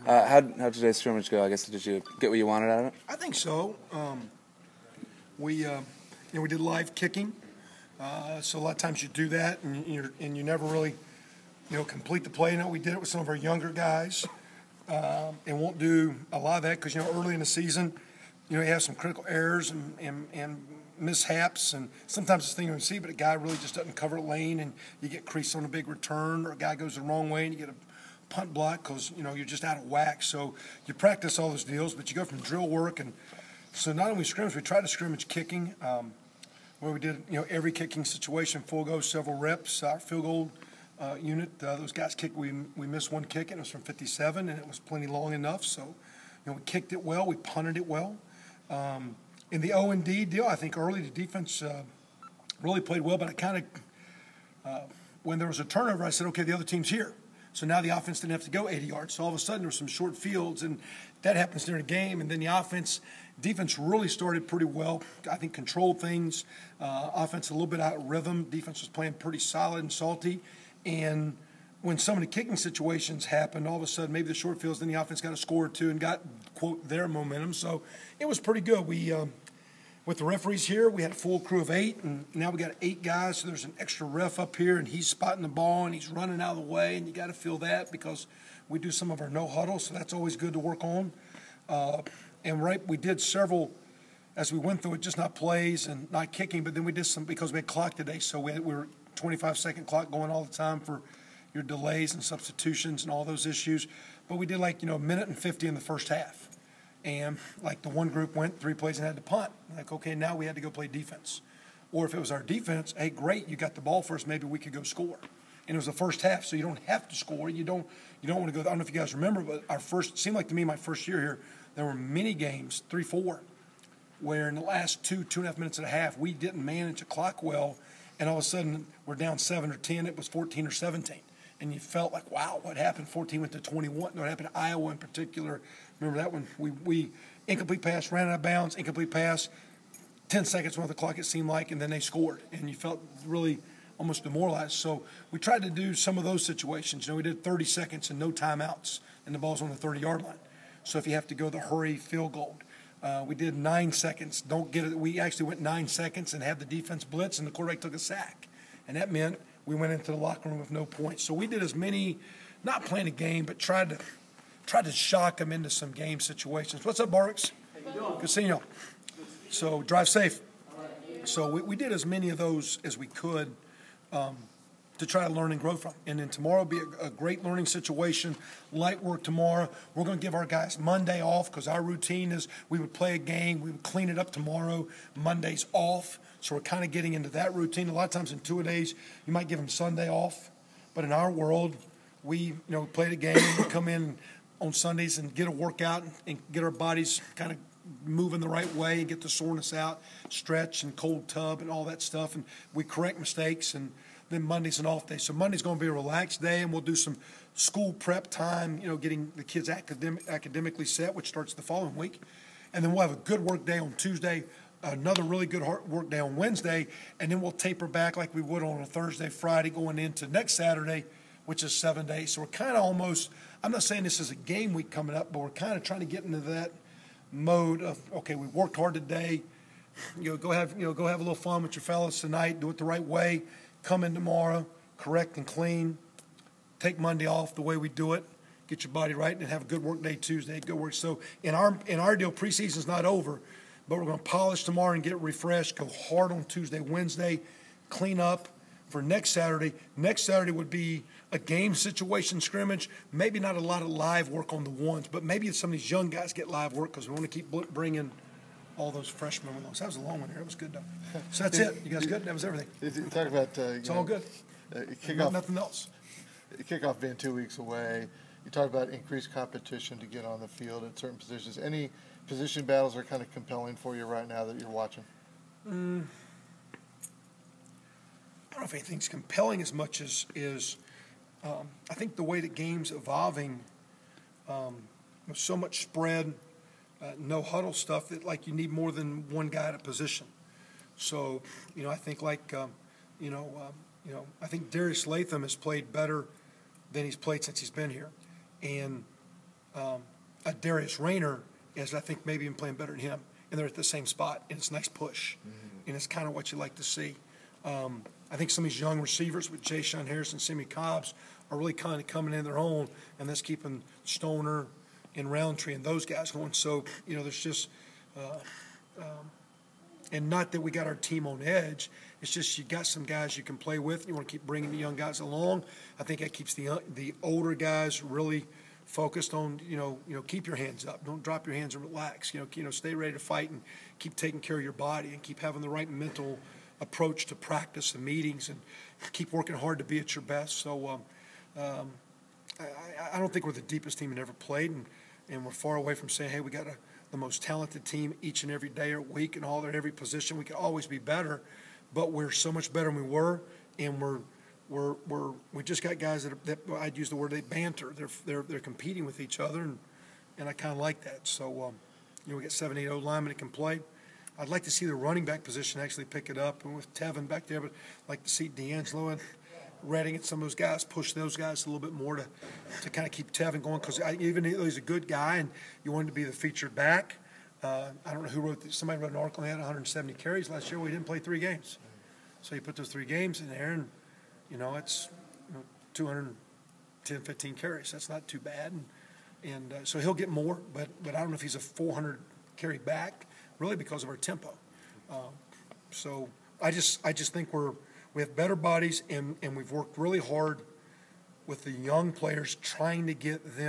How'd today's scrimmage go? I guess did you get what you wanted out of it? I think so. We did live kicking, so a lot of times you do that, and you never really, complete the play. We did it with some of our younger guys, and won't do a lot of that because early in the season, you have some critical errors and mishaps, and sometimes it's thing you see, but a guy really just doesn't cover a lane, and you get creased on a big return, or a guy goes the wrong way, and you get a punt block because you're just out of whack. So you practice all those deals, but you go from drill work, and so not only scrimmage, we tried to scrimmage kicking, where we did every kicking situation, full go, several reps. Our field goal unit, those guys kicked. We missed one kick, and it was from 57, and it was plenty long enough. So we kicked it well, we punted it well. In the O&D deal, I think early the defense really played well, but I kind of when there was a turnover, I said, okay, the other team's here. So now the offense didn't have to go 80 yards. So all of a sudden there were some short fields, and that happens during the game. And then the defense really started pretty well. I think controlled things. Offense a little bit out of rhythm. Defense was playing pretty solid and salty. And when some of the kicking situations happened, all of a sudden maybe the short fields, then the offense got a score or two and got, quote, their momentum. So it was pretty good. We with the referees here, we had a full crew of 8, and now we got 8 guys, so there's an extra ref up here, and he's spotting the ball, and he's running out of the way, and you got to feel that because we do some of our no-huddle, so that's always good to work on. We did several, as we went through it, just not plays and not kicking, but then we did some because we had clock today, so we were 25-second clock going all the time for your delays and substitutions and all those issues. But we did a minute and 50 in the first half. And the one group went 3 plays and had to punt. Okay, now we had to go play defense. Or if it was our defense, hey, great, you got the ball first, maybe we could go score. And it was the first half, so you don't have to score. You don't want to go. I don't know if you guys remember, but it seemed like to me my first year here, there were many games, 3-4, where in the last 2.5 minutes and a half, we didn't manage the clock well, and all of a sudden we're down 7 or 10. It was 14 or 17. And you felt like, wow, what happened? 14 went to 21. What happened to Iowa in particular? Remember that one? We incomplete pass, ran out of bounds, incomplete pass, 10 seconds on the clock it seemed like, and then they scored. And you felt really almost demoralized. So we tried to do some of those situations. We did 30 seconds and no timeouts, and the ball's on the 30-yard line. So if you have to go the hurry field goal. We did 9 seconds. Don't get it. We actually went 9 seconds and had the defense blitz, and the quarterback took a sack. And that meant we went into the locker room with no points. So we did as many, not playing a game, but tried to shock them into some game situations. What's up, Barks? How you doing? Casino. So drive safe. So we did as many of those as we could to try to learn and grow from. And then tomorrow will be a great learning situation. Light work tomorrow. We're going to give our guys Monday off because our routine is we would play a game, we would clean it up tomorrow, Monday's off. So we're kind of getting into that routine. A lot of times in 2 days, you might give them Sunday off. But in our world, we play the game, we come in on Sundays and get a workout and get our bodies kind of moving the right way and get the soreness out, stretch and cold tub and all that stuff. And we correct mistakes, and then Monday's an off day. So Monday's going to be a relaxed day, and we'll do some school prep time, getting the kids academically set, which starts the following week. And then we'll have a good work day on Tuesday, another really good work day on Wednesday, and then we'll taper back like we would on a Thursday, Friday, going into next Saturday, which is 7 days. So we're kind of almost, I'm not saying this is a game week coming up, but we're kind of trying to get into that mode of, okay, we worked hard today, go have a little fun with your fellas tonight, do it the right way, come in tomorrow, correct and clean, take Monday off the way we do it, get your body right, and have a good work day Tuesday, good work. So in our deal, preseason's not over, but we're going to polish tomorrow and get refreshed, go hard on Tuesday, Wednesday, clean up for next Saturday. Next Saturday would be a game situation scrimmage, maybe not a lot of live work on the ones, but maybe some of these young guys get live work because we want to keep bringing all those freshmen along. So that was a long one here. It was good, though. So that's it. You guys good? That was everything. You talk about it's all good. Kickoff, nothing else. Kickoff being 2 weeks away. You talk about increased competition to get on the field at certain positions. Any position battles are kind of compelling for you right now that you're watching? I don't know if anything's compelling as much as I think the way the game's evolving, with so much spread, no huddle stuff that you need more than one guy at a position. So I think I think Darius Latham has played better than he's played since he's been here, and Darius Rayner is, I think, maybe even playing better than him, and they're at the same spot, and it's a nice push, and it's kind of what you like to see. I think some of these young receivers with Jay Sean Harris and Sammy Cobbs are really kind of coming in their own, and that's keeping Stoner and Roundtree and those guys going. So, you know, there's just and not that we got our team on edge. It's just you got some guys you can play with. You want to keep bringing the young guys along. I think that keeps the older guys really focused on, keep your hands up. Don't drop your hands and relax. Stay ready to fight and keep taking care of your body and keep having the right mental approach to practice and meetings and keep working hard to be at your best. So I don't think we're the deepest team that ever played, and we're far away from saying, hey, we got the most talented team each and every day or week and all at every position. We could always be better, but we're so much better than we were, and we just got guys that I'd use the word, they banter. They're competing with each other, and I kind of like that. So we got 7, 8 linemen that can play. I'd like to see the running back position actually pick it up, and with Tevin back there, but I'd like to see D'Angelo and Redding and some of those guys push those guys a little bit more to kind of keep Tevin going, because even though he's a good guy and you want him to be the featured back, I don't know who wrote this. Somebody wrote an article and he had 170 carries last year. Well, he didn't play 3 games. So you put those 3 games in there, and it's 210, 15 carries. That's not too bad, and so he'll get more. But I don't know if he's a 400 carry back, really, because of our tempo. So I just think we have better bodies, and we've worked really hard with the young players trying to get them